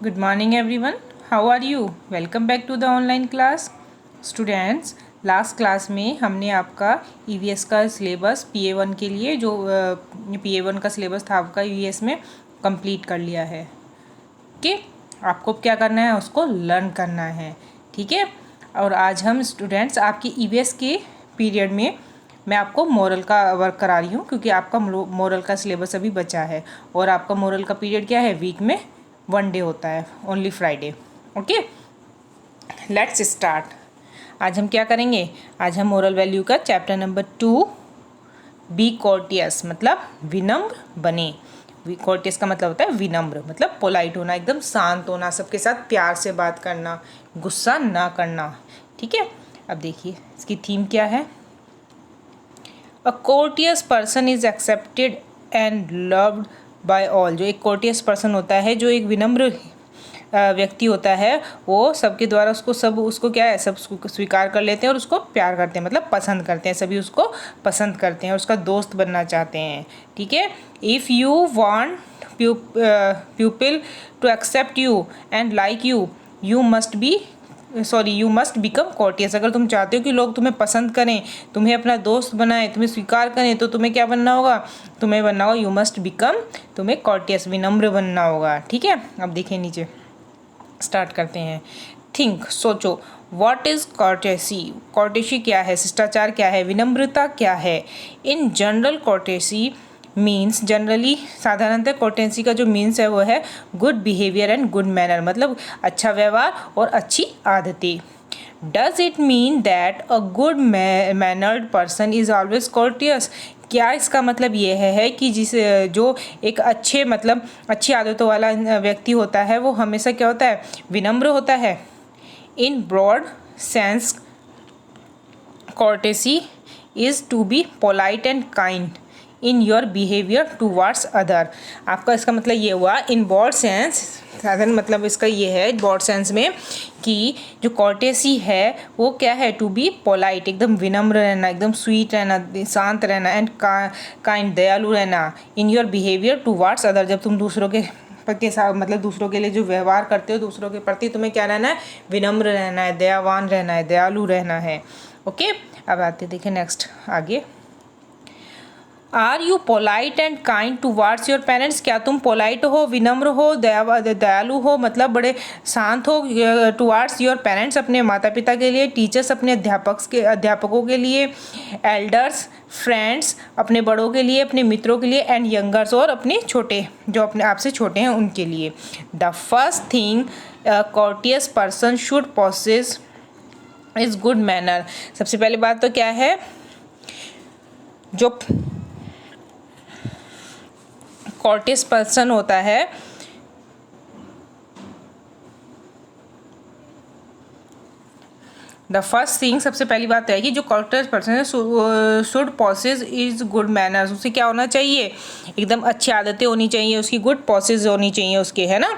Good morning everyone. How are you? Welcome back to the online class. Students, last class में हमने आपका EVS का syllabus PA1 के लिए जो PA1 का सिलेबस था आपका ईवीएस में कंप्लीट कर लिया है। ओके, आपको क्या करना है, उसको लर्न करना है। ठीक है, और आज हम स्टूडेंट्स आपकी ईवीएस के पीरियड में मैं आपको मोरल का वर्क करा रही हूँ, क्योंकि आपका मोरल का सिलेबस अभी बचा है और आपका मोरल का पीरियड क्या है, वीक में 1 डे होता है, only Friday. Okay, let's start. आज हम क्या करेंगे, आज हम मोरल वैल्यू का चैप्टर नंबर 2 बी कॉर्टियस मतलब विनम्र बने। कॉर्टियस का मतलब होता है विनम्र, मतलब पोलाइट होना, एकदम शांत होना, सबके साथ प्यार से बात करना, गुस्सा ना करना। ठीक है, अब देखिए इसकी थीम क्या है। A courteous person is accepted and loved by all. जो एक कोर्टियस पर्सन होता है, जो एक विनम्र व्यक्ति होता है, वो सबके द्वारा उसको क्या है, सब स्वीकार कर लेते हैं और उसको प्यार करते हैं, मतलब पसंद करते हैं, सभी उसको पसंद करते हैं और उसका दोस्त बनना चाहते हैं। ठीक है, if you want people to accept you and like you, you must become courteous. अगर तुम चाहते हो कि लोग तुम्हें पसंद करें, तुम्हें अपना दोस्त बनाएं, तुम्हें स्वीकार करें, तो तुम्हें क्या बनना होगा, तुम्हें बनना होगा, यू मस्ट बिकम, तुम्हें कॉर्टियस विनम्र बनना होगा। ठीक है, अब देखिए नीचे स्टार्ट करते हैं। थिंक, सोचो, व्हाट इज कॉर्टेसी। कॉर्टेसी क्या है, शिष्टाचार क्या है, विनम्रता क्या है। In general courtesy means, generally साधारणतः कॉर्टेसी का जो मीन्स है वो है good behaviour and good manner, मतलब अच्छा व्यवहार और अच्छी आदतें। Does it mean that a good mannered person is always courteous. क्या इसका मतलब ये है कि जो एक अच्छी आदतों वाला व्यक्ति होता है वो हमेशा क्या होता है, विनम्र होता है। In broad sense courtesy is to be polite and kind in your behavior towards other। आपका इसका मतलब ये हुआ इन ब्रॉड सेंस, साधारण मतलब इसका ये है ब्रॉड सेंस में कि जो कॉर्टेसी है वो क्या है, टू बी पोलाइट, एकदम विनम्र रहना, एकदम स्वीट रहना, शांत रहना, एंड काइंड, दयालु रहना, in your behaviour towards other. जब तुम दूसरों के साथ मतलब दूसरों के लिए जो व्यवहार करते हो, दूसरों के प्रति तुम्हें क्या रहना है, विनम्र रहना है, दयावान रहना है, दयालु रहना है। ओके, अब आते देखिए नेक्स्ट आगे। Are you polite and kind towards your parents. क्या तुम पोलाइट हो, विनम्र हो, दयालु हो, मतलब बड़े शांत हो टूवर्ड्स योर पेरेंट्स, अपने माता पिता के लिए, टीचर्स अपने अध्यापकों के लिए, एल्डर्स फ्रेंड्स अपने बड़ों के लिए, अपने मित्रों के लिए, एंड यंगर्स और अपने छोटे जो अपने आपसे छोटे हैं उनके लिए। The first thing courteous person should possess is good manner. सबसे पहली बात तो क्या है, जो कॉर्टियस पर्सन होता है द फर्स्ट थिंग, सबसे पहली बात है कि जो कॉर्टियस पर्सन है should possess is good manners. उसे क्या होना चाहिए, एकदम अच्छी आदतें होनी चाहिए, उसकी गुड पॉसेस होनी चाहिए उसके, है ना,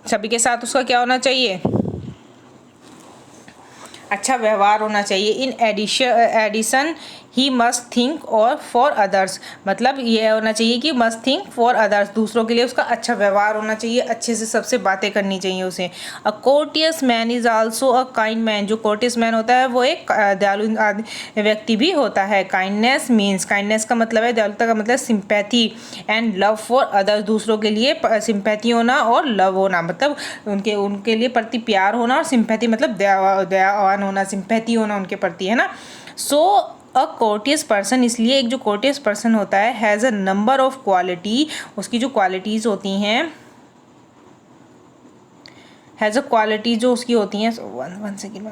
सभी के साथ उसका क्या होना चाहिए, अच्छा व्यवहार होना चाहिए। In addition he must think और फॉर अदर्स, मतलब ये होना चाहिए कि मस्ट थिंक फॉर अदर्स, दूसरों के लिए उसका अच्छा व्यवहार होना चाहिए, अच्छे से सबसे बातें करनी चाहिए उसे। A courteous man is also a kind man. जो कोर्टियस मैन होता है वो एक दयालु व्यक्ति भी होता है। काइंडनेस मीन्स, काइंडनेस का मतलब है, दयालुता का मतलब sympathy and love for others, दूसरों के लिए सिंपैथी होना और लव होना, मतलब उनके लिए प्रति प्यार होना, और सिंपैथी मतलब दयावान होना, सिंपैथी होना उनके प्रति, है ना। सो अ कोर्टियस पर्सन, इसलिए एक जो कोर्टियस पर्सन होता है has a number of quality, उसकी जो क्वालिटीज़ होती हैं, हैज़ अ क्वालिटी जो उसकी होती हैं, one second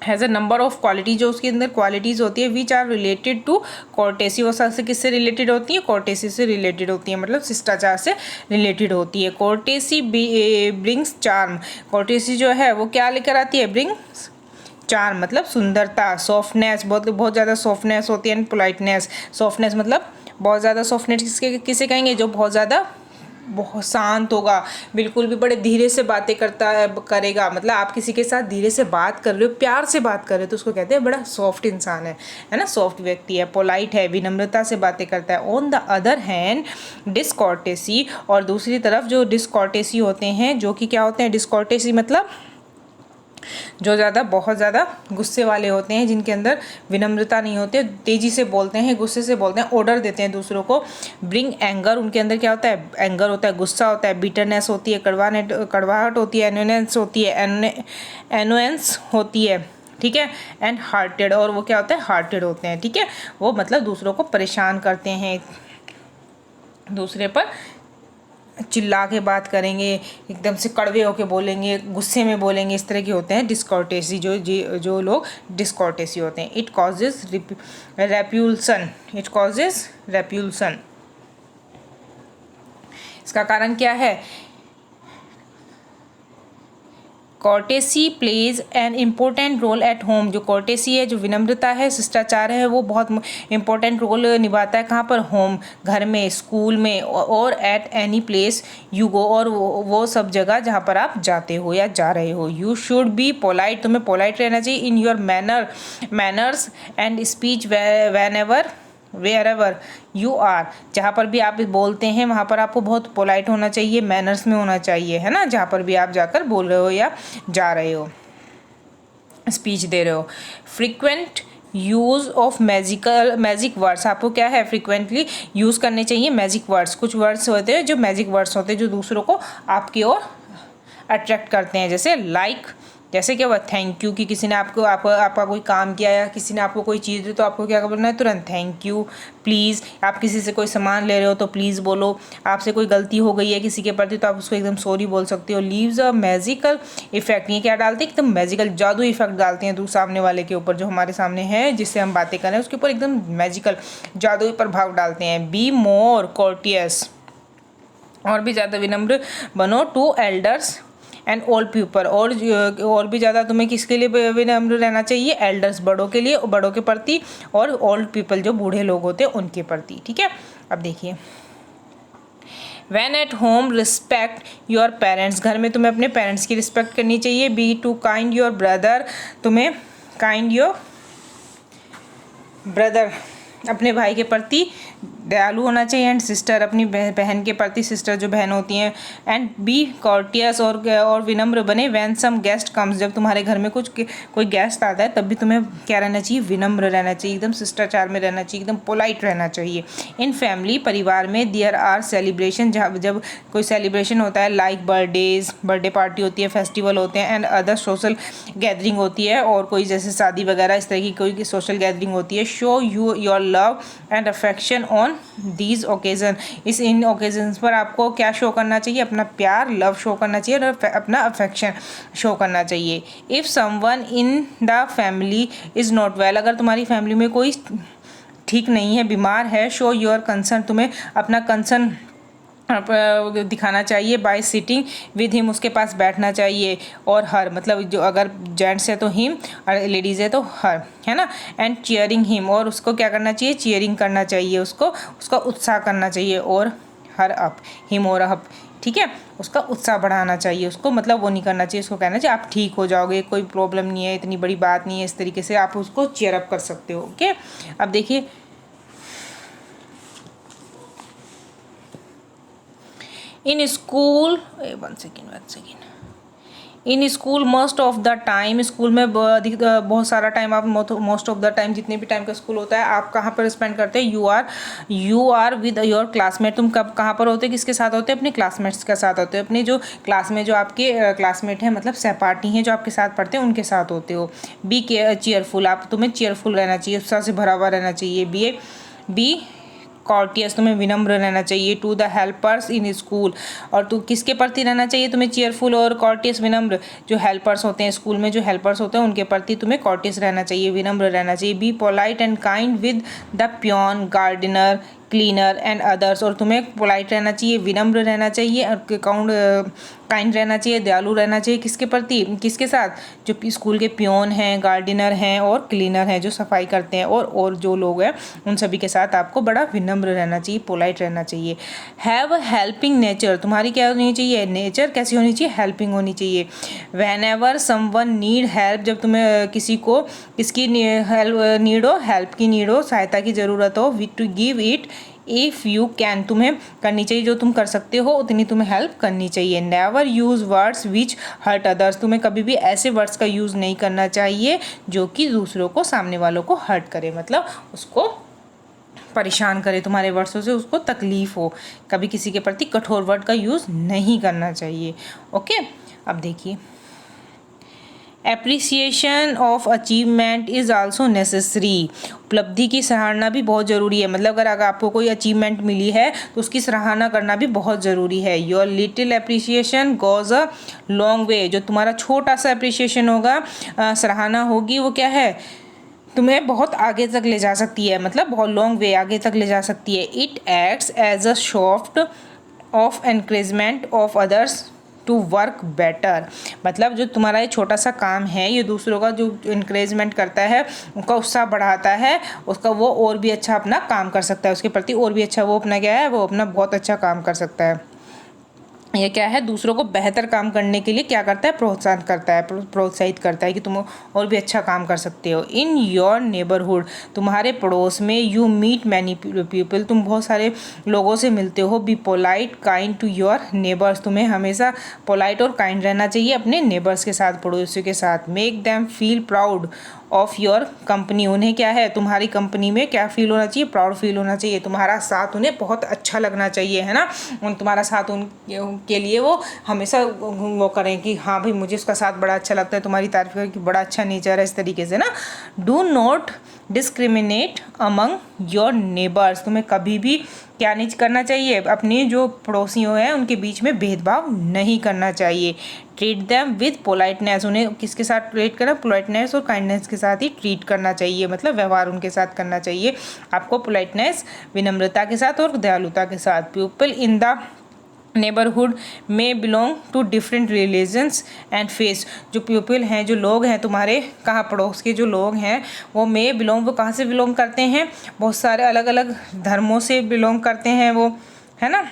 has a number of quality, जो उसके अंदर क्वालिटीज़ होती है which are related to courtesy. वो सबसे किससे रिलेटेड होती है, कॉर्टेसी से रिलेटेड होती है, मतलब शिष्टाचार से रिलेटेड होती है। कॉर्टेसी ब्रिंग्स चार्म, कॉर्टेसी जो है वो क्या लेकर आती है, ब्रिंग्स चार्म मतलब सुंदरता, सॉफ्टनेस, बहुत ज़्यादा सॉफ्टनेस होती है, एंड पोलाइटनेस। सॉफ्टनेस मतलब बहुत ज़्यादा सॉफ्टनेस किसे कहेंगे, जो बहुत ज़्यादा बहुत शांत होगा, बिल्कुल भी बड़े धीरे से बातें करेगा। मतलब आप किसी के साथ धीरे से बात कर रहे हो, प्यार से बात कर रहे हो, तो उसको कहते हैं बड़ा सॉफ्ट इंसान है ना, सॉफ्ट व्यक्ति है, पोलाइट है, विनम्रता से बातें करता है। ऑन द अदर हैंड डिसकॉर्टेसी, और दूसरी तरफ जो डिसकॉर्टेसी होते हैं, जो कि क्या होते हैं डिसकॉर्टेसी मतलब जो बहुत ज़्यादा गुस्से वाले होते हैं, जिनके अंदर विनम्रता नहीं होती, तेज़ी से बोलते हैं, गुस्से से बोलते हैं, ऑर्डर देते हैं दूसरों को। ब्रिंग एंगर, उनके अंदर क्या होता है, एंगर होता है, गुस्सा होता है, बिटरनेस होती है, कड़वाहट होती है, एनोनेंस होती है, एनोएंस होती है, ठीक है, एंड हार्टेड, और वो क्या होता है, हार्टेड होते हैं, ठीक है। वो मतलब दूसरों को परेशान करते हैं, दूसरे पर चिल्ला के बात करेंगे, एकदम से कड़वे होके बोलेंगे, गुस्से में बोलेंगे, इस तरह के होते हैं डिस्कॉर्टेसी, जो लोग डिस्कॉर्टेसी होते हैं। It causes repulsion, it causes repulsion, इसका कारण क्या है, courtesy plays an important role at home. जो कॉर्टेसी है, जो विनम्रता है, शिष्टाचार है, वो बहुत इम्पोर्टेंट रोल निभाता है कहाँ पर, होम, घर में, स्कूल में, और at any place you go, और वो सब जगह जहाँ पर आप जाते हो या जा रहे हो। यू शुड बी पोलाइट, तुम्हें पोलाइट रहना चाहिए in your manners and speech wherever you are, जहाँ पर भी आप बोलते हैं वहाँ पर आपको बहुत पोलाइट होना चाहिए, मैनर्स में होना चाहिए, है ना, जहाँ पर भी आप जाकर बोल रहे हो या जा रहे हो, स्पीच दे रहे हो। Frequent use of magic words, आपको क्या है, फ्रीक्वेंटली यूज़ करने चाहिए मैजिक वर्ड्स। कुछ वर्ड्स होते हैं जो मैजिक वर्ड्स होते हैं, जो दूसरों को आपकी ओर अट्रैक्ट करते हैं, जैसे जैसे क्या हुआ, थैंक यू, कि किसी ने आपका कोई काम किया या किसी ने आपको कोई चीज़ दी, तो आपको क्या करना है, तुरंत थैंक यू। प्लीज़, आप किसी से कोई सामान ले रहे हो तो प्लीज़ बोलो। आपसे कोई गलती हो गई है किसी के प्रति तो आप उसको एकदम सॉरी बोल सकते हो। लीव्स अ मैजिकल इफेक्ट, ये क्या डालते हैं, एकदम मैजिकल जादू इफेक्ट डालते हैं सामने वाले के ऊपर, जो हमारे सामने है जिससे हम बातें कर रहे हैं उसके ऊपर एकदम मैजिकल जादुई प्रभाव डालते हैं। बी मोर कोर्टियस, और भी ज़्यादा विनम्र बनो to elders and old people, और भी ज़्यादा तुम्हें किसके लिए विनम्र रहना चाहिए, एल्डर्स, बड़ों के लिए, बड़ों के प्रति, और ओल्ड पीपल जो बूढ़े लोग होते हैं उनके प्रति, ठीक है। अब देखिए, When at home respect your parents, घर में तुम्हें अपने पेरेंट्स की रिस्पेक्ट करनी चाहिए। Be to kind your brother, तुम्हें kind your brother, अपने भाई के प्रति दयालु होना चाहिए। एंड सिस्टर, अपनी बहन के प्रति, सिस्टर जो बहन होती हैं। एंड बी कॉर्टियस, और विनम्र बने। व्हेन सम गेस्ट कम्स, जब तुम्हारे घर में कोई गेस्ट आता है तब भी तुम्हें क्या रहना चाहिए, विनम्र रहना चाहिए, एकदम शिष्टाचार में रहना चाहिए, एकदम पोलाइट रहना चाहिए। इन फैमिली, परिवार में, देयर आर सेलिब्रेशन, जब कोई सेलिब्रेशन होता है, लाइक बर्थडे पार्टी होती है, फेस्टिवल होते हैं, एंड अदर सोशल गैदरिंग होती है, और कोई जैसे शादी वगैरह इस तरह की कोई सोशल गैदरिंग होती है। Show you your love and affection on these occasion, in occasions पर आपको क्या शो करना चाहिए, अपना प्यार, लव शो करना चाहिए, और अपना अफेक्शन शो करना चाहिए। If someone in the family is not well, अगर तुम्हारी फैमिली में कोई ठीक नहीं है, बीमार है, शो योर कंसर्न, तुम्हें अपना कंसर्न दिखाना चाहिए। बाय सिटिंग विद हिम, उसके पास बैठना चाहिए। और हर, मतलब जो अगर जेंट्स है तो हिम, और लेडीज़ है तो हर, है ना। एंड चीयरिंग हिम, और उसको क्या करना चाहिए, चीयरिंग करना चाहिए, उसका उत्साह करना चाहिए। और हर अप, हिम और अप, ठीक है, उसका उत्साह बढ़ाना चाहिए उसको, मतलब वो नहीं करना चाहिए, उसको कहना चाहिए आप ठीक हो जाओगे, कोई प्रॉब्लम नहीं है, इतनी बड़ी बात नहीं है, इस तरीके से आप उसको चीयर अप कर सकते हो। ओके, अब देखिए, in school, one second, in school most of the time, school में बहुत सारा टाइम, आप मोस्ट ऑफ द टाइम, जितने भी टाइम का स्कूल होता है, आप कहाँ पर स्पेंड करते हैं, you are with your classmate, तुम कहाँ पर होते हो, किसके साथ होते हो, अपने क्लासमेट्स के साथ होते हो, अपने जो क्लास में जो आपके क्लासमेट हैं, मतलब सहपाठी हैं जो आपके साथ पढ़ते हैं, उनके साथ होते हो। बी चीयरफुल, तुम्हें चीयरफुल रहना चाहिए, उत्साह से भरा हुआ रहना चाहिए। बी कॉर्टियस, तुम्हें विनम्र रहना चाहिए। To the helpers in school, और तू किसके प्रति रहना चाहिए तुम्हें, चीयरफुल और कॉर्टियस, विनम्र, जो हेल्पर्स होते हैं स्कूल में, जो हेल्पर्स होते हैं उनके प्रति तुम्हें कॉर्टियस रहना चाहिए, विनम्र रहना चाहिए। Be polite and kind with the peon, gardener, cleaner and others. और तुम्हें पोलाइट रहना चाहिए, विनम्र रहना चाहिए और काइंड रहना चाहिए, दयालु रहना चाहिए। किसके प्रति, किसके साथ? जो स्कूल के पियोन हैं, गार्डनर हैं और क्लीनर हैं जो सफाई करते हैं, और जो लोग हैं उन सभी के साथ आपको बड़ा विनम्र रहना चाहिए, पोलाइट रहना चाहिए। हैव अ हेल्पिंग नेचर, तुम्हारी क्या होनी चाहिए? नेचर कैसी होनी चाहिए? हेल्पिंग होनी चाहिए। Whenever someone need help, जब तुम्हें किसी को किसकी हेल्प नीड हो, हेल्प की नीड हो, सहायता की ज़रूरत हो, to give it if you can, तुम्हें करनी चाहिए, जो तुम कर सकते हो उतनी तुम्हें हेल्प करनी चाहिए। Never use words which hurt others, तुम्हें कभी भी ऐसे वर्ड्स का यूज़ नहीं करना चाहिए जो कि दूसरों को, सामने वालों को हर्ट करे, मतलब उसको परेशान करे, तुम्हारे वर्ड्सों से उसको तकलीफ हो। कभी किसी के प्रति कठोर वर्ड का यूज़ नहीं करना चाहिए। ओके, अब देखिए, appreciation of achievement is also necessary, उपलब्धि की सराहना भी बहुत ज़रूरी है। मतलब अगर आपको कोई अचीवमेंट मिली है तो उसकी सराहना करना भी बहुत ज़रूरी है। Your little appreciation goes a long way, जो तुम्हारा छोटा सा एप्रिसिएशन होगा, सराहना होगी, वो क्या है, तुम्हें बहुत आगे तक ले जा सकती है, मतलब बहुत लॉन्ग वे आगे तक ले जा सकती है। It acts as a soft of encouragement of others to work better, मतलब जो तुम्हारा ये छोटा सा काम है, ये दूसरों का जो इनक्रेजमेंट करता है, उनका उत्साह बढ़ाता है, उसका वो और भी अच्छा अपना काम कर सकता है, उसके प्रति और भी अच्छा वो अपना क्या है, वो अपना बहुत अच्छा काम कर सकता है। ये क्या है, दूसरों को बेहतर काम करने के लिए क्या करता है, प्रोत्साहन करता है, प्रोत्साहित करता है कि तुम और भी अच्छा काम कर सकते हो। इन योर नेबरहुड, तुम्हारे पड़ोस में, यू मीट मैनी पीपल, तुम बहुत सारे लोगों से मिलते हो। Be polite kind to your neighbours, तुम्हें हमेशा पोलाइट और काइंड रहना चाहिए अपने नेबर्स के साथ, पड़ोसियों के साथ। Make them feel proud of your company, उन्हें क्या है, तुम्हारी कंपनी में क्या फील होना चाहिए, प्राउड फील होना चाहिए, तुम्हारा साथ उन्हें बहुत अच्छा लगना चाहिए, है ना। तुम्हारा साथ उनके लिए वो हमेशा वो करें कि हाँ भाई मुझे उसका साथ बड़ा अच्छा लगता है, तुम्हारी तारीफ करें कि बड़ा अच्छा नेचर है, इस तरीके से ना। Do not discriminate among your neighbours, तुम्हें कभी भी क्या नहीं करना चाहिए, अपने जो पड़ोसियों हैं उनके बीच में भेदभाव नहीं करना चाहिए। ट्रीट देम विद पोलाइटनेस, उन्हें किसके साथ ट्रीट करना, पोलाइटनेस और काइंडनेस के साथ ही ट्रीट करना चाहिए, मतलब व्यवहार उनके साथ करना चाहिए आपको, पोलाइटनेस, विनम्रता के साथ और दयालुता के साथ। पीपल इन द नेबरहुड में belong to different religions and faith, जो पीपल हैं, जो लोग हैं तुम्हारे कहाँ पड़ोस के जो लोग हैं, वो में बिलोंग, वो कहाँ से बिलोंग करते हैं, बहुत सारे अलग अलग धर्मों से बिलोंग करते हैं वो, है ना।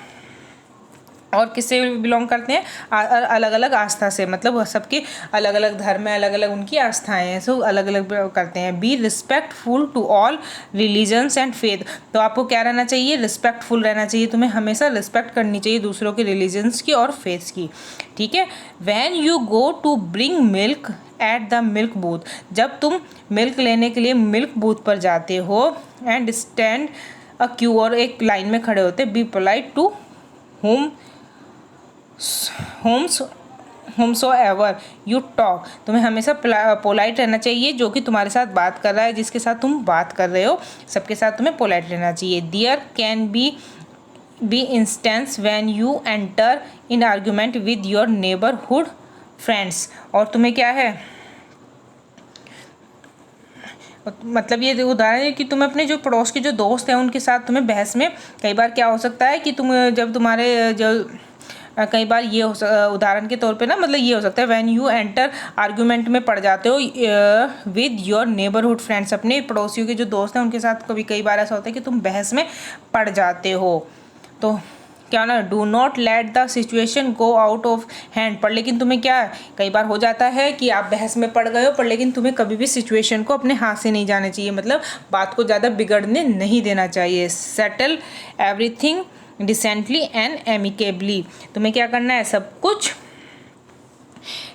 और किससे बिलोंग करते हैं, अलग अलग आस्था से, मतलब सबके अलग अलग धर्म है, अलग अलग उनकी आस्थाएं हैं, सो अलग अलग करते हैं। Be respectful to all religions and faith, तो आपको क्या रहना चाहिए, रिस्पेक्टफुल रहना चाहिए, तुम्हें हमेशा रिस्पेक्ट करनी चाहिए दूसरों के रिलीजन्स की और फेथ्स की, ठीक है। When you go to bring milk at the milk booth, जब तुम मिल्क लेने के लिए मिल्क बूथ पर जाते हो, एंड स्टैंड अ क्यू, और एक लाइन में खड़े होते, be polite to whomsoever you talk, तुम्हें हमेशा पोलाइट रहना चाहिए जो कि तुम्हारे साथ बात कर रहा है, जिसके साथ तुम बात कर रहे हो, सबके साथ तुम्हें पोलाइट रहना चाहिए। There can be instance when you enter in argument with your neighbourhood friends, और तुम्हें क्या है, मतलब ये उदाहरण है कि तुम अपने जो पड़ोस के जो दोस्त हैं उनके साथ तुम्हें बहस में, कई बार क्या हो सकता है कि तुम जब तुम्हारे जो कई बार ये उदाहरण के तौर पे ना, मतलब ये हो सकता है व्हेन यू एंटर आर्ग्यूमेंट में पड़ जाते हो विद योर नेबरहुड फ्रेंड्स, अपने पड़ोसियों के जो दोस्त हैं उनके साथ कभी कई बार ऐसा होता है कि तुम बहस में पड़ जाते हो, तो क्या ना, do not let the situation go out of hand, पर लेकिन तुम्हें क्या कई बार हो जाता है कि आप बहस में पड़ गए हो, पर लेकिन तुम्हें कभी भी सिचुएशन को अपने हाथ से नहीं जाना चाहिए, मतलब बात को ज़्यादा बिगड़ने नहीं देना चाहिए। Settle everything decently and amicably, तुम्हें क्या करना है, सब कुछ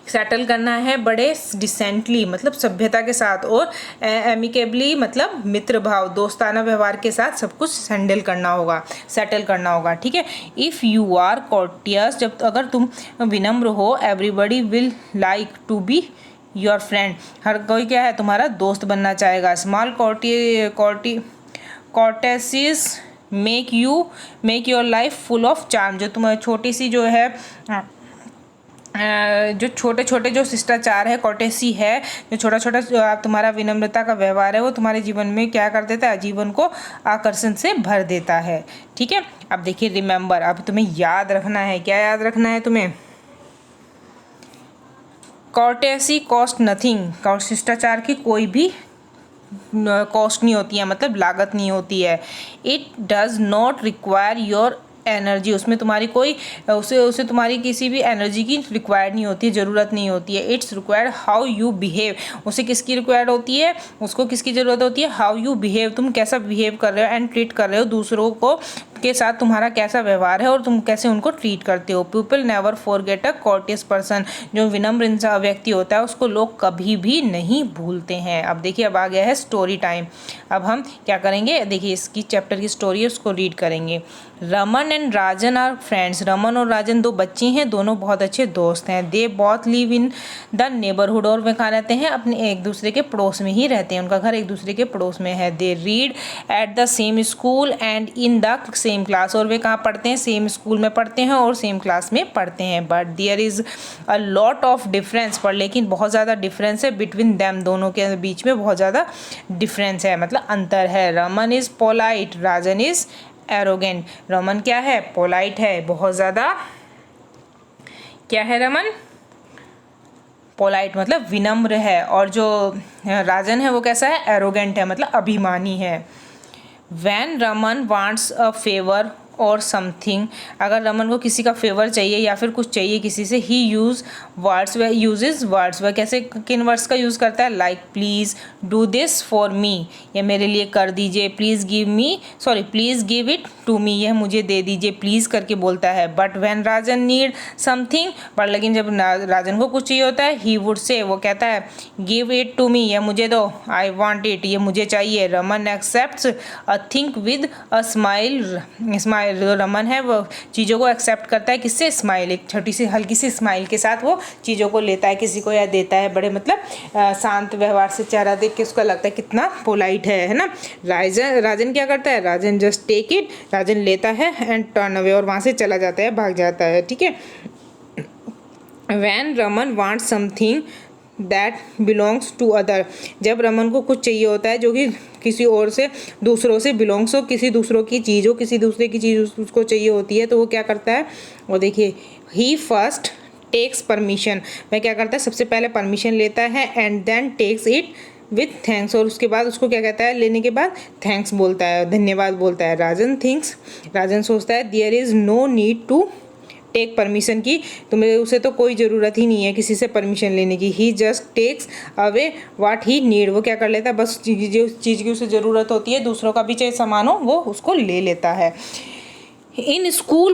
सेटल करना है बड़े डिसेंटली, मतलब सभ्यता के साथ, और एमिकेबली मतलब मित्र भाव, दोस्ताना व्यवहार के साथ सब कुछ हैंडल करना होगा, सेटल करना होगा, ठीक है। इफ़ यू आर कॉर्टियस, जब अगर तुम विनम्र हो, everybody will like to be your friend, हर कोई क्या है, तुम्हारा दोस्त बनना चाहेगा। Small courtesies make your life full of charm, जो तुम्हारी छोटी सी जो है जो छोटे छोटे जो शिष्टाचार है, कॉर्टेसी है, जो छोटा छोटा तुम्हारा विनम्रता का व्यवहार है, वो तुम्हारे जीवन में क्या कर देता है, जीवन को आकर्षण से भर देता है। ठीक है, अब देखिए रिमेंबर, अब तुम्हें याद रखना है, क्या याद रखना है तुम्हें, कॉर्टेसी कॉस्ट नथिंग, शिष्टाचार की कोई भी कॉस्ट नहीं होती है, मतलब लागत नहीं होती है। It does not require your energy, उसमें तुम्हारी कोई उसे तुम्हारी किसी भी एनर्जी की रिक्वायर्ड नहीं होती है, ज़रूरत नहीं होती है। It's required how you behave, उसे किसकी रिक्वायर्ड होती है, उसको किसकी ज़रूरत होती है, हाउ यू बिहेव, तुम कैसा बिहेव कर रहे हो एंड ट्रीट कर रहे हो दूसरों को के साथ, तुम्हारा कैसा व्यवहार है और तुम कैसे उनको ट्रीट करते हो। People never forget a courteous person, जो विनम्र व्यक्ति होता है उसको लोग कभी भी नहीं भूलते हैं। अब देखिए, अब आ गया है स्टोरी टाइम। अब हम क्या करेंगे, देखिए इसकी चैप्टर की स्टोरी है उसको रीड करेंगे। Raman and Rajan are friends, Raman और राजन दो बच्चे हैं, दोनों बहुत अच्छे दोस्त हैं। They both live in the neighbourhood, और वे कहाँ रहते हैं, अपने एक दूसरे के पड़ोस में ही रहते हैं, उनका घर एक दूसरे के पड़ोस में है। They read at the same school and in the same class, और वे कहाँ पढ़ते हैं, सेम स्कूल में पढ़ते हैं और सेम क्लास में पढ़ते हैं। But there is a lot of difference, पर लेकिन बहुत ज़्यादा डिफरेंस है बिटवीन दैम, दोनों के बीच में बहुत ज़्यादा डिफरेंस है, मतलब अंतर है। Raman is polite, Rajan is arrogant. Raman क्या है, पोलाइट है, बहुत ज़्यादा क्या है रमन, पोलाइट मतलब विनम्र है, और जो राजन है वो कैसा है, एरोगेंट है, मतलब अभिमानी है। When Raman wants a favour और समथिंग, अगर रमन को किसी का फेवर चाहिए या फिर कुछ चाहिए किसी से, ही यूज़ वर्ड्स, वह यूजेस वर्ड्स, वह कैसे किन वर्ड्स का यूज़ करता है, like please do this for me, यह मेरे लिए कर दीजिए, please give it to me, यह मुझे दे दीजिए, प्लीज़ करके बोलता है। But when Rajan need something, पर लेकिन जब राजन को कुछ चाहिए होता है, ही वुड से, वो कहता है गिव इट टू मी, यह मुझे दो, आई वॉन्ट इट, ये मुझे चाहिए। Raman accepts a thing with a smile, जो रमन है वो चीज़ों को एक्सेप्ट करता है, किससे, स्माइल, एक छोटी सी हल्की सी स्माइल के साथ वो चीज़ों को लेता है, किसी को या देता है, बड़े मतलब शांत व्यवहार से, चेहरा देख के उसको लगता है कितना पोलाइट है ना। राजन क्या करता है, राजन जस्ट टेक इट, राजन लेता है एंड टर्न अवे, और वहाँ से चला जाता है, भाग जाता है। ठीक है, when Raman want something that belongs to other, जब रमन को कुछ चाहिए होता है जो कि किसी और से, दूसरों से बिलोंग्स हो, किसी दूसरों की चीज़ हो, किसी दूसरे की चीज़ उसको चाहिए होती है, तो वो क्या करता है, और देखिए ही फर्स्ट टेक्स परमिशन, वह क्या करता है, सबसे पहले परमिशन लेता है and then takes it with thanks, और उसके बाद उसको क्या कहता है, लेने के बाद थैंक्स बोलता है, धन्यवाद बोलता है। राजन सोचता है there is no need to take permission की, तुम्हें उसे तो कोई ज़रूरत ही नहीं है किसी से परमिशन लेने की। He just takes away what he need, वो क्या कर लेता है, बस जो चीज़ की उसे ज़रूरत होती है, दूसरों का भी चाहे सामान हो, वो उसको ले लेता है। इन स्कूल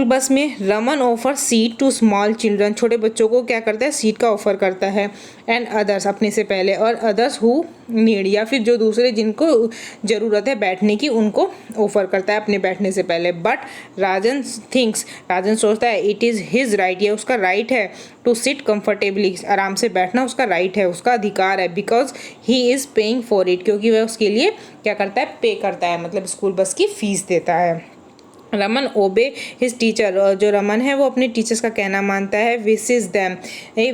बस में Raman offer seat to small children, छोटे बच्चों को क्या करता है, सीट का ऑफर करता है। एंड अदर्स, अपने से पहले, और अदर्स हु नीड, या फिर जो दूसरे जिनको ज़रूरत है बैठने की, उनको ऑफर करता है अपने बैठने से पहले। बट राजन सोचता है इट इज़ हिज राइट, ये उसका राइट है, टू सिट कंफर्टेबली, आराम से बैठना उसका राइट है, उसका अधिकार है। Because he is paying for it, क्योंकि वह उसके लिए क्या करता है, पे करता है, मतलब स्कूल बस की फीस देता है। रमन ओबे हिज टीचर, जो रमन है वो अपने टीचर्स का कहना मानता है। Wishes them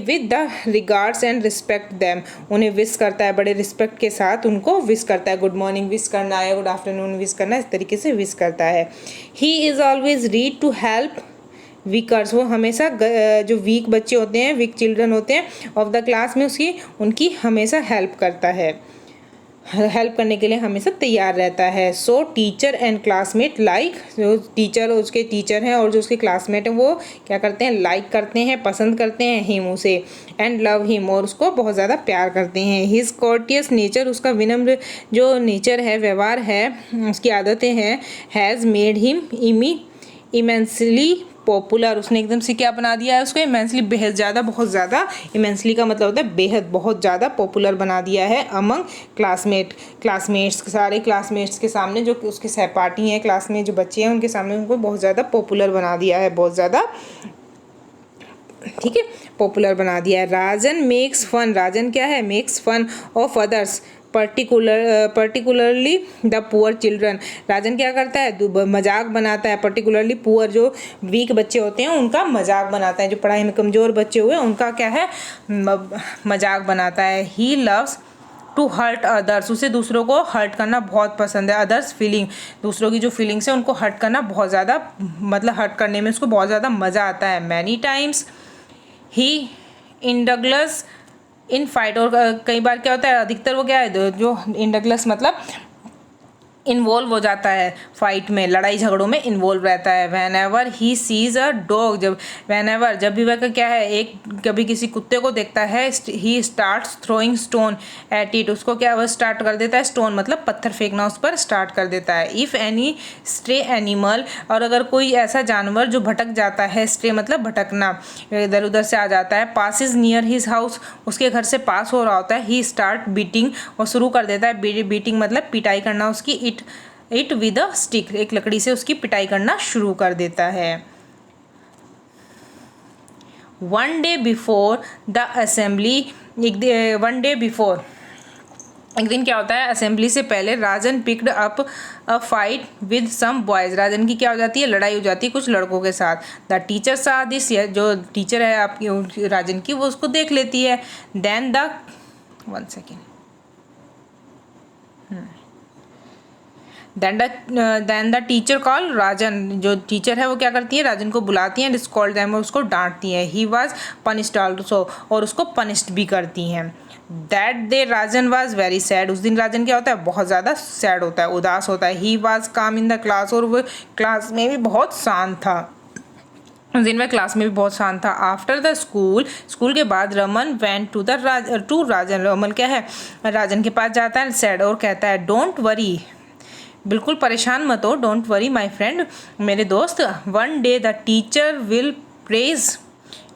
with the regards and respect them, उन्हें विश करता है, बड़े रिस्पेक्ट के साथ उनको विश करता है, गुड मॉर्निंग विश करना है, गुड आफ्टरनून विश करना है, इस तरीके से विश करता है। He is always ready to help weakers, वो हमेशा जो वीक बच्चे होते हैं, वीक चिल्ड्रन होते हैं ऑफ द क्लास में, उनकी हमेशा हेल्प करता है, हेल्प करने के लिए हमेशा तैयार रहता है। सो टीचर एंड क्लासमेट लाइक, जो टीचर उसके टीचर हैं और जो उसके क्लासमेट हैं वो क्या करते हैं, लाइक करते हैं, पसंद करते हैं हिम, उसे, एंड लव हिम, और उसको बहुत ज़्यादा प्यार करते हैं। हिज कॉर्टियस नेचर, उसका विनम्र जो नेचर है, व्यवहार है, उसकी आदतें हैं, has made him immensely popular, उसने एकदम से क्या बना दिया है उसको, इमेंसली, बेहद ज़्यादा, बहुत ज़्यादा, इमेंसली का मतलब होता है बेहद, बहुत ज़्यादा पॉपुलर बना दिया है अमंग क्लासमेट्स, सारे क्लासमेट्स के सामने, जो उसके सहपाठी हैं, क्लास में जो बच्चे हैं उनके सामने उनको बहुत ज़्यादा पॉपुलर बना दिया है, बहुत ज़्यादा, ठीक है, पॉपुलर बना दिया है। राजन मेक्स फन, राजन क्या है, makes fun of others, particularly the poor children. Rajan क्या करता है, मजाक बनाता है, पर्टिकुलरली पुअर जो वीक बच्चे होते हैं उनका मजाक बनाता है, जो पढ़ाई में कमज़ोर बच्चे हुए उनका क्या है, मजाक बनाता है। He loves to hurt others, उसे दूसरों को हर्ट करना बहुत पसंद है। अदर्स फीलिंग, दूसरों की जो फीलिंग्स है उनको हर्ट करना बहुत ज़्यादा, मतलब हर्ट करने में उसको बहुत ज़्यादा मज़ा आता है। Many times he indulges in fight, और कई बार क्या होता है, अधिकतर वो क्या है, जो इंडगल्स मतलब इन्वॉल्व हो जाता है फाइट में, लड़ाई झगड़ों में इन्वॉल्व रहता है। Van ever he sees a dog, जब भी वह क्या है, एक कभी किसी कुत्ते को देखता है, he starts throwing stone at it, उसको क्या वह स्टार्ट कर देता है, स्टोन मतलब पत्थर फेंकना उस पर स्टार्ट कर देता है। इफ़ एनी स्ट्रे एनिमल, और अगर कोई ऐसा जानवर जो भटक जाता है, स्ट्रे मतलब भटकना, इधर उधर से आ जाता है, पासिस नियर हिज हाउस, उसके घर से पास हो रहा होता है, ही स्टार्ट बीटिंग, वो शुरू कर देता है, बीटिंग मतलब पिटाई करना उसकी, इट विद अ स्टिक, एक लकड़ी से उसकी पिटाई करना शुरू कर देता है। One day before the assembly, एक दिन क्या होता है, असेंबली से पहले Rajan picked up a fight with some boys, Rajan की क्या हो जाती है, लड़ाई हो जाती है कुछ लड़कों के साथ। द टीचर सा दिस, जो टीचर है आपकी राजन की, वो उसको देख लेती है। देन द टीचर कॉल राजन, जो टीचर है वो क्या करती है, राजन को बुलाती है, स्कॉल्ड देम, उसको डांटती है। ही वॉज पनिश्ड ऑल्सो, और उसको पनिश्ड भी करती हैं। That day Rajan was very sad, उस दिन राजन क्या होता है, बहुत ज़्यादा सैड होता है, उदास होता है। ही वॉज काम इन द क्लास, और वो क्लास में भी बहुत शांत था, उस दिन में क्लास में भी बहुत शांत था। आफ्टर द स्कूल के बाद रमन वेंट टू राजन, रमन क्या है, राजन के पास जाता है, सैड, और कहता है डोंट वरी, बिल्कुल परेशान मत हो, डोंट वरी माई फ्रेंड, मेरे दोस्त, one day the teacher will praise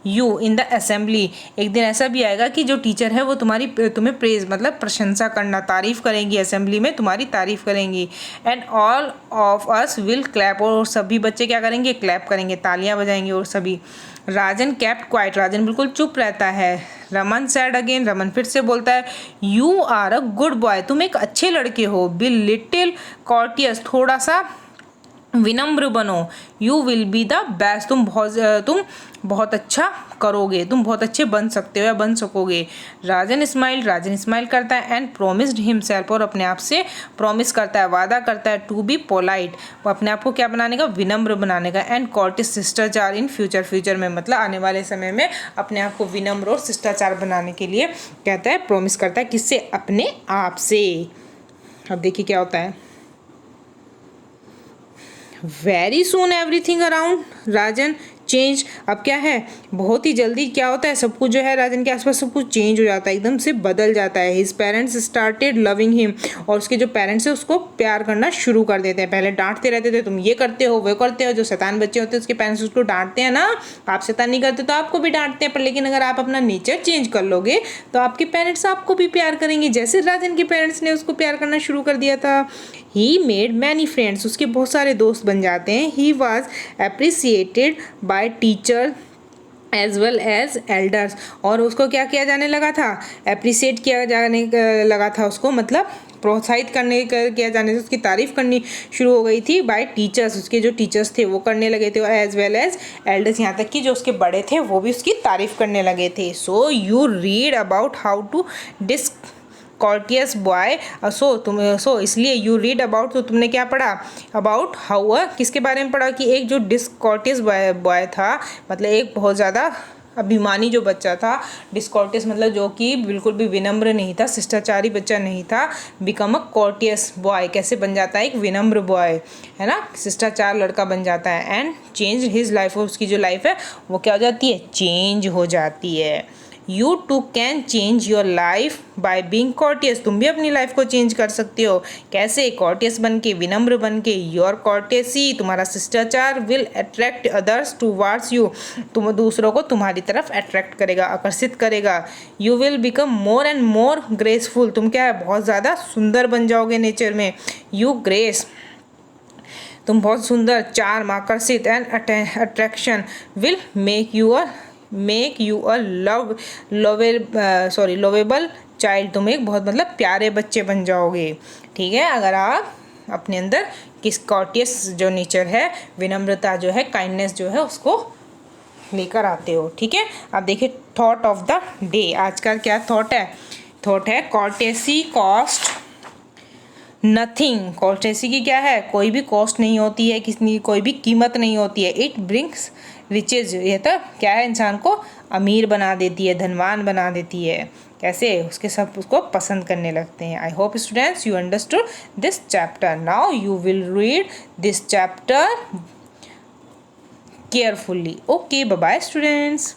you in the assembly, एक दिन ऐसा भी आएगा कि जो टीचर है वो तुम्हें प्रेज मतलब प्रशंसा करना, तारीफ़ करेंगी, असेंबली में तुम्हारी तारीफ़ करेंगी। And all of us will clap, और सभी बच्चे क्या करेंगे, क्लैप करेंगे, तालियां बजाएंगे, और सभी। राजन केप्ट क्वाइट, राजन बिल्कुल चुप रहता है। रमन सैड अगेन, रमन फिर से बोलता है, you are a good boy, तुम एक अच्छे लड़के हो। बी लिटिल कॉर्टियस, थोड़ा सा विनम्र बनो। You will be the best, तुम बहुत अच्छा करोगे, तुम बहुत अच्छे बन सकते हो या बन सकोगे। राजन स्माइल करता है, एंड प्रोमिस्ड हिमसेल्फ, और अपने आप से प्रॉमिस करता है, वादा करता है, टू बी पोलाइट, वो अपने आप को क्या बनाने का, विनम्र बनाने का। एंड कॉर्टिस शिष्टाचार इन फ्यूचर में मतलब आने वाले समय में अपने आप को विनम्र और शिष्टाचार बनाने के लिए कहता है, प्रॉमिस करता है, किससे, अपने आप से। अब देखिए क्या होता है। वेरी सून एवरीथिंग अराउंड राजन चेंज, अब क्या है, बहुत ही जल्दी क्या होता है, सब कुछ जो है राजन के आसपास सब कुछ चेंज हो जाता है, एकदम से बदल जाता है। His parents started loving him, और उसके जो पेरेंट्स है उसको प्यार करना शुरू कर देते हैं। पहले डांटते रहते थे, तुम ये करते हो वो करते हो, जो शैतान बच्चे होते हैं उसके पेरेंट्स उसको डांटते हैं ना, आप शैतान नहीं करते तो आपको भी डांटते हैं, पर लेकिन अगर आप अपना नेचर चेंज कर लोगे तो आपके पेरेंट्स आपको भी प्यार करेंगे, जैसे राजन के पेरेंट्स ने उसको प्यार करना शुरू कर दिया था। ही मेड मैनी फ्रेंड्स, उसके बहुत सारे दोस्त बन जाते हैं। He was appreciated by teacher as well as elders, और उसको क्या किया जाने लगा था, अप्रिसिएट किया जाने लगा था उसको, मतलब प्रोत्साहित किया जाने से उसकी तारीफ़ करनी शुरू हो गई थी बाय टीचर्स, उसके जो टीचर्स थे वो करने लगे थे, एज वेल एज एल्डर्स, यहाँ तक कि जो उसके बड़े थे वो भी उसकी तारीफ़ करने लगे थे। So you read about how to courteous boy, so इसलिए यू रीड अबाउट, तो तुमने क्या पढ़ा, अबाउट हाउ, किसके बारे में पढ़ा, कि एक जो डिसकॉर्टियस बॉय था, मतलब एक बहुत ज़्यादा अभिमानी जो बच्चा था, डिसकॉर्टियस मतलब जो कि बिल्कुल भी विनम्र नहीं था, शिष्टाचारी बच्चा नहीं था, बिकम अ कॉर्टियस बॉय, कैसे बन जाता है, एक विनम्र बॉय, है ना, शिष्टाचार लड़का बन जाता है। एंड चेंज हिज लाइफ, और उसकी जो लाइफ है वो क्या हो जाती है, चेंज हो जाती है। You too can change your life by being courteous, तुम भी अपनी लाइफ को चेंज कर सकते हो, कैसे, कॉर्टियस बन के, विनम्र बन के। योर कॉर्टेसी, तुम्हारा शिष्टाचार, will attract others towards you, तुम दूसरों को तुम्हारी तरफ अट्रैक्ट करेगा, आकर्षित करेगा। You will become more and more graceful, तुम क्या है, बहुत ज़्यादा सुंदर बन जाओगे नेचर में। यू ग्रेस, तुम बहुत सुंदर, चार्म आकर्षित, and attraction will make you a lovable child, तुम एक बहुत मतलब प्यारे बच्चे बन जाओगे। ठीक है, अगर आप अपने अंदर किस कॉर्टियस जो नेचर है, विनम्रता जो है, काइंडनेस जो है उसको लेकर आते हो। ठीक है, अब देखिए थॉट ऑफ द डे। आज का क्या थॉट है? थॉट है कॉर्टेसी कॉस्ट नथिंग। कॉर्टेसी की क्या है? कोई भी कॉस्ट नहीं होती है, किसी कोई भी कीमत नहीं होती है। इट ब्रिंग्स रिचेज, ये तो क्या है, इंसान को अमीर बना देती है, धनवान बना देती है। कैसे? उसके सब उसको पसंद करने लगते हैं। I hope students you understood this chapter. Now you will read this chapter carefully. Okay, bye bye students.